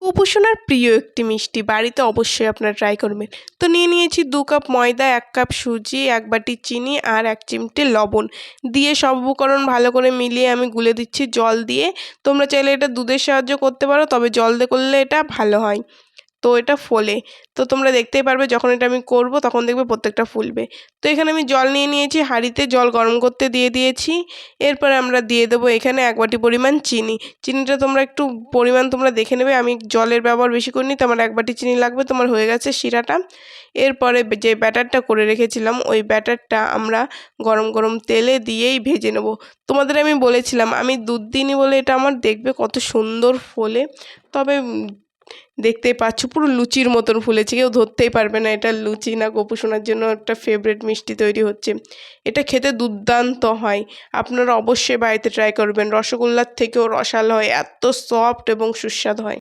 গোপুসোনার প্রিয় একটি মিষ্টি, বাড়িতে অবশ্যই আপনারা ট্রাই করবেন। তো নিয়ে নিয়েছি 2 কাপ ময়দা, 1 কাপ সুজি, 1 বাটি চিনি আর 1 চিমটে লবণ দিয়ে সব উপকরণ ভালো করে মিলিয়ে আমি গুলে দিচ্ছি জল দিয়ে। তোমরা চাইলে এটা দুধের সাহায্যে করতে পারো, তবে জল দিয়ে করলে এটা ভালো হয়। তো এটা ফোলে। তো তোমরা দেখতেই পারবে যখন এটা আমি করব তখন দেখবে প্রত্যেকটা ফুলবে। তো এখানে আমি জল নিয়ে নিয়েছি, হাঁড়িতে জল গরম করতে দিয়ে দিয়েছি। এরপরে আমরা দিয়ে দেবো এখানে 1 বাটি পরিমাণ চিনি। চিনিটা তোমরা একটু পরিমাণ তোমরা দেখে নেবে, আমি জলের ব্যবহার বেশি করিনি, তো আমার 1 বাটি চিনি লাগবে। তোমার হয়ে গেছে শিরাটা। এরপরে যে ব্যাটারটা করে রেখেছিলাম ওই ব্যাটারটা আমরা গরম গরম তেলে দিয়েই ভেজে নেব। তোমাদের আমি বলেছিলাম আমি দুধ দিইনি বলে এটা আমার দেখবে কত সুন্দর ফোলে। তবে দেখতেই পাচ্ছ পুরো লুচির মতন ফুলেছে, কেউ ধরতেই পারবে না এটা লুচি না গোপুসোনার জন্য একটা ফেভারিট মিষ্টি তৈরি হচ্ছে। এটা খেতে দুর্দান্ত হয়, আপনারা অবশ্যই বাড়িতে ট্রাই করবেন। রসগোল্লার থেকেও রসালো হয়, এত সফট এবং সুস্বাদু হয়।